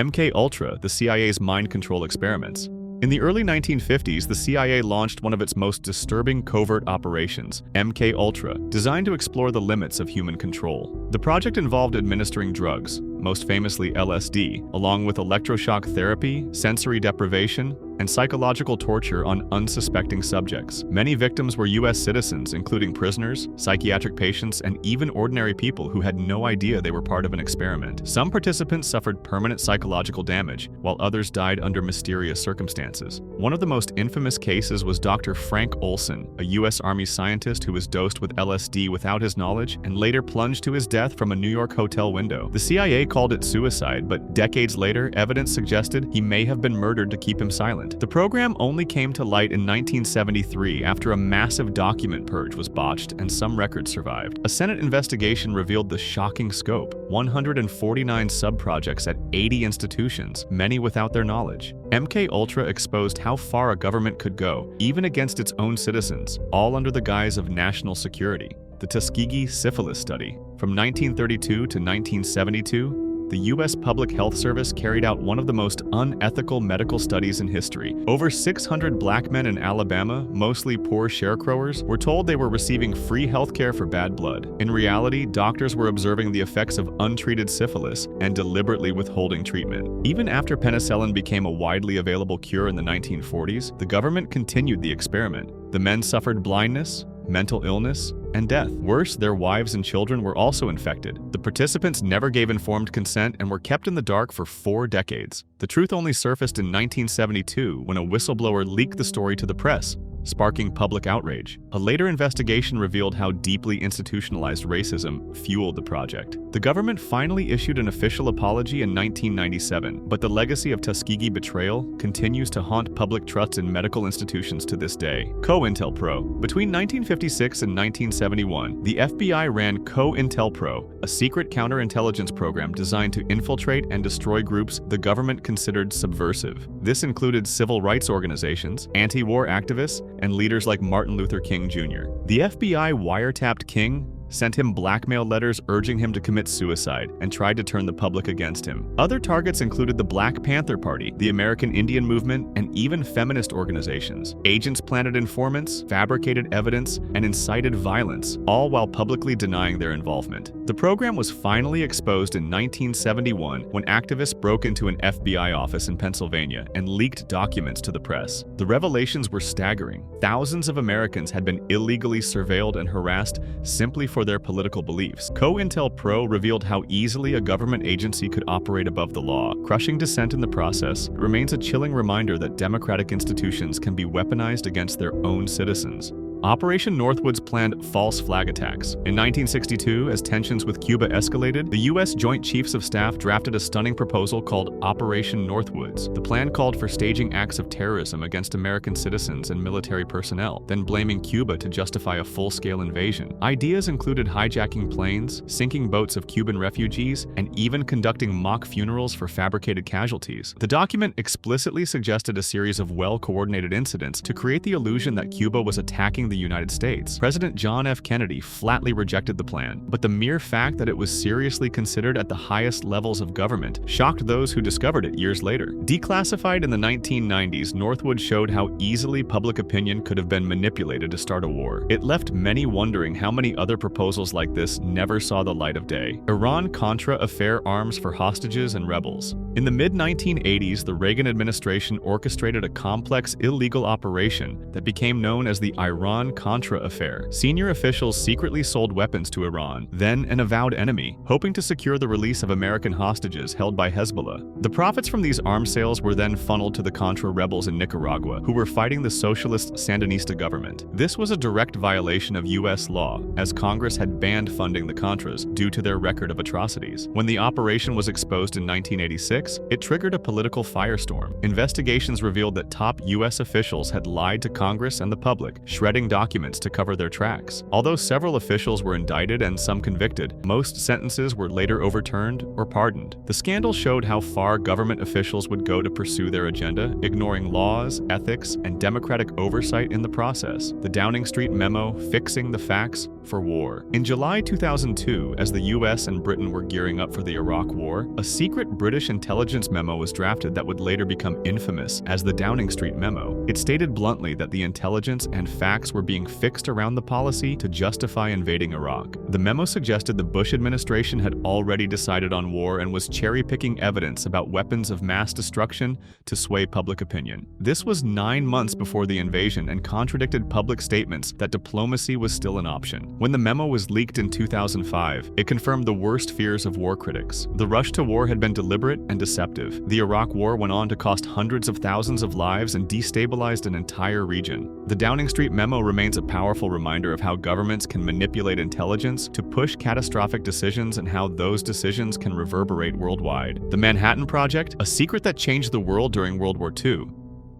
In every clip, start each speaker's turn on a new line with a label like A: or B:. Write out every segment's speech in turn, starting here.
A: MK-Ultra, the CIA's mind control experiments. In the early 1950s, the CIA launched one of its most disturbing covert operations, MK-Ultra, designed to explore the limits of human control. The project involved administering drugs, most famously LSD, along with electroshock therapy, sensory deprivation, and psychological torture on unsuspecting subjects. Many victims were U.S. citizens, including prisoners, psychiatric patients, and even ordinary people who had no idea they were part of an experiment. Some participants suffered permanent psychological damage, while others died under mysterious circumstances. One of the most infamous cases was Dr. Frank Olson, a U.S. Army scientist who was dosed with LSD without his knowledge and later plunged to his death from a New York hotel window. The CIA called it suicide, but decades later, evidence suggested he may have been murdered to keep him silent. The program only came to light in 1973 after a massive document purge was botched and some records survived. A Senate investigation revealed the shocking scope: 149 sub-projects at 80 institutions, many without their knowledge. MK-Ultra exposed how far a government could go, even against its own citizens, all under the guise of national security. The Tuskegee Syphilis study. From 1932 to 1972, the U.S. Public Health Service carried out one of the most unethical medical studies in history. Over 600 black men in Alabama, mostly poor sharecroppers, were told they were receiving free health care for bad blood. In reality, doctors were observing the effects of untreated syphilis and deliberately withholding treatment. Even after penicillin became a widely available cure in the 1940s, the government continued the experiment. The men suffered blindness, mental illness, and death. Worse, their wives and children were also infected. The participants never gave informed consent and were kept in the dark for 4 decades. The truth only surfaced in 1972 when a whistleblower leaked the story to the press, sparking public outrage. A later investigation revealed how deeply institutionalized racism fueled the project. The government finally issued an official apology in 1997, but the legacy of Tuskegee betrayal continues to haunt public trust in medical institutions to this day. Co-Intelpro. Between 1956 and 1971, the FBI ran Co-Intelpro, a secret counterintelligence program designed to infiltrate and destroy groups the government considered subversive. This included civil rights organizations, anti-war activists, and leaders like Martin Luther King Jr. The FBI wiretapped King, sent him blackmail letters urging him to commit suicide, and tried to turn the public against him. Other targets included the Black Panther Party, the American Indian Movement, and even feminist organizations. Agents planted informants, fabricated evidence, and incited violence, all while publicly denying their involvement. The program was finally exposed in 1971 when activists broke into an FBI office in Pennsylvania and leaked documents to the press. The revelations were staggering. Thousands of Americans had been illegally surveilled and harassed simply for their political beliefs. Co-Intelpro revealed how easily a government agency could operate above the law, crushing dissent in the process. It remains a chilling reminder that democratic institutions can be weaponized against their own citizens. Operation Northwood's planned false flag attacks. In 1962, as tensions with Cuba escalated, the U.S. Joint Chiefs of Staff drafted a stunning proposal called Operation Northwoods. The plan called for staging acts of terrorism against American citizens and military personnel, then blaming Cuba to justify a full-scale invasion. Ideas included hijacking planes, sinking boats of Cuban refugees, and even conducting mock funerals for fabricated casualties. The document explicitly suggested a series of well-coordinated incidents to create the illusion that Cuba was attacking the United States. President John F. Kennedy flatly rejected the plan, but the mere fact that it was seriously considered at the highest levels of government shocked those who discovered it years later. Declassified in the 1990s, Northwood showed how easily public opinion could have been manipulated to start a war. It left many wondering how many other proposals like this never saw the light of day. Iran-Contra affair arms for hostages and rebels. In the mid-1980s, the Reagan administration orchestrated a complex illegal operation that became known as the Iran-Contra affair. Senior officials secretly sold weapons to Iran, then an avowed enemy, hoping to secure the release of American hostages held by Hezbollah. The profits from these arms sales were then funneled to the Contra rebels in Nicaragua, who were fighting the socialist Sandinista government. This was a direct violation of U.S. law, as Congress had banned funding the Contras due to their record of atrocities. When the operation was exposed in 1986, it triggered a political firestorm. Investigations revealed that top U.S. officials had lied to Congress and the public, shredding documents to cover their tracks. Although several officials were indicted and some convicted, most sentences were later overturned or pardoned. The scandal showed how far government officials would go to pursue their agenda, ignoring laws, ethics, and democratic oversight in the process. The Downing Street Memo, fixing the facts for war. In July 2002, as the US and Britain were gearing up for the Iraq War, a secret British intelligence memo was drafted that would later become infamous as the Downing Street Memo. It stated bluntly that the intelligence and facts were being fixed around the policy to justify invading Iraq. The memo suggested the Bush administration had already decided on war and was cherry-picking evidence about weapons of mass destruction to sway public opinion. This was 9 months before the invasion and contradicted public statements that diplomacy was still an option. When the memo was leaked in 2005, it confirmed the worst fears of war critics. The rush to war had been deliberate and deceptive. The Iraq War went on to cost hundreds of thousands of lives and destabilized an entire region. The Downing Street Memo remains a powerful reminder of how governments can manipulate intelligence to push catastrophic decisions and how those decisions can reverberate worldwide. The Manhattan Project, a secret that changed the world during World War II.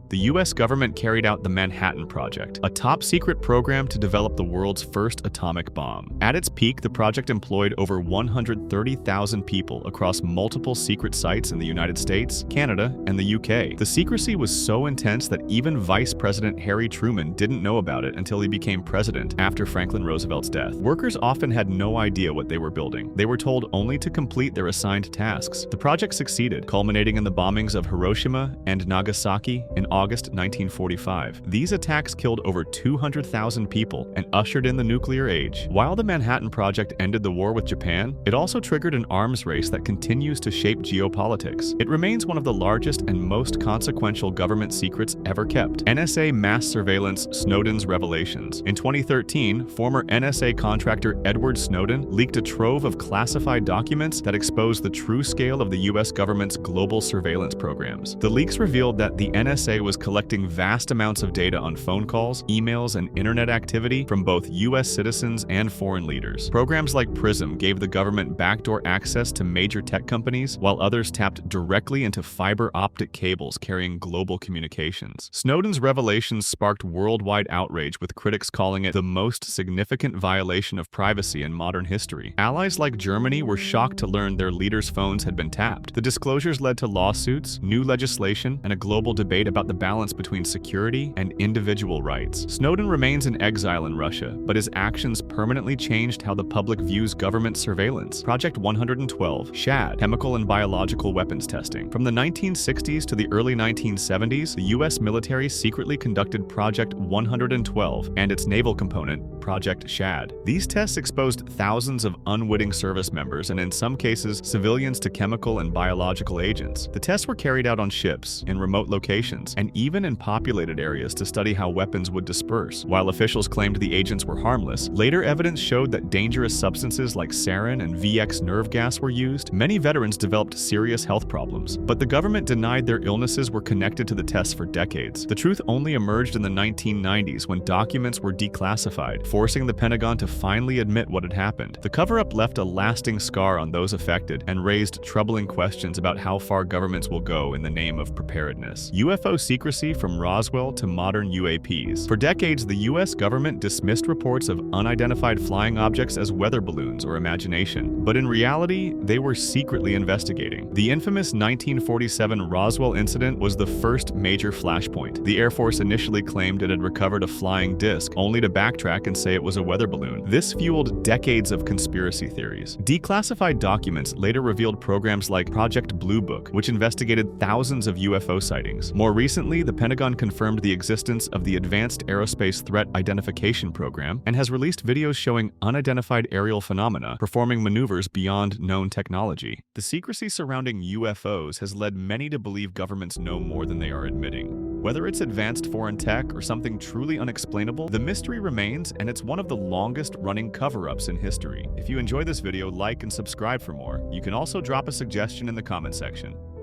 A: The US government carried out the Manhattan Project, a top-secret program to develop the world's first atomic bomb. At its peak, the project employed over 130,000 people across multiple secret sites in the United States, Canada, and the UK. The secrecy was so intense that even Vice President Harry Truman didn't know about it until he became president after Franklin Roosevelt's death. Workers often had no idea what they were building. They were told only to complete their assigned tasks. The project succeeded, culminating in the bombings of Hiroshima and Nagasaki in August 1945. These attacks killed over 200,000 people and ushered in the nuclear age. While the Manhattan Project ended the war with Japan, it also triggered an arms race that continues to shape geopolitics. It remains one of the largest and most consequential government secrets ever kept. NSA Mass Surveillance, Snowden's revelations. In 2013, former NSA contractor Edward Snowden leaked a trove of classified documents that exposed the true scale of the US government's global surveillance programs. The leaks revealed that the NSA was collecting vast amounts of data on phone calls, emails, and internet activity from both US citizens and foreign leaders. Programs like PRISM gave the government backdoor access to major tech companies, while others tapped directly into fiber optic cables carrying global communications. Snowden's revelations sparked worldwide outrage, with critics calling it the most significant violation of privacy in modern history. Allies like Germany were shocked to learn their leaders' phones had been tapped. The disclosures led to lawsuits, new legislation, and a global debate about the balance between security and individual rights. Snowden remains in exile in Russia, but his actions permanently changed how the public views government surveillance. Project 112, SHAD, chemical and biological weapons testing. From the 1960s to the early 1970s, the US military secretly conducted Project 112 and its naval component, Project SHAD. These tests exposed thousands of unwitting service members and, in some cases, civilians to chemical and biological agents. The tests were carried out on ships, in remote locations, and even in populated areas to study how weapons would disperse. While officials claimed the agents were harmless, later evidence showed that dangerous substances like sarin and VX nerve gas were used. Many veterans developed serious health problems, but the government denied their illnesses were connected to the tests for decades. The truth only emerged in the 1990s when documents were declassified, forcing the Pentagon to finally admit what had happened. The cover-up left a lasting scar on those affected and raised troubling questions about how far governments will go in the name of preparedness. UFO secrecy from Roswell to modern UAPs. For decades, the US government dismissed reports of unidentified flying objects as weather balloons or imagination, but in reality, they were secretly investigating. The infamous 1947 Roswell incident was the first major flashpoint. The Air Force initially claimed it had recovered a flying disc, only to backtrack and say it was a weather balloon. This fueled decades of conspiracy theories. Declassified documents later revealed programs like Project Blue Book, which investigated thousands of UFO sightings. More recently, the Pentagon confirmed the existence of the Advanced Aerospace Threat Identification Program and has released videos showing unidentified aerial phenomena performing maneuvers beyond known technology. The secrecy surrounding UFOs has led many to believe governments know more than they are admitting. Whether it's advanced foreign tech or something truly unexplainable, the mystery remains, and it's one of the longest-running cover-ups in history. If you enjoy this video, like and subscribe for more. You can also drop a suggestion in the comment section.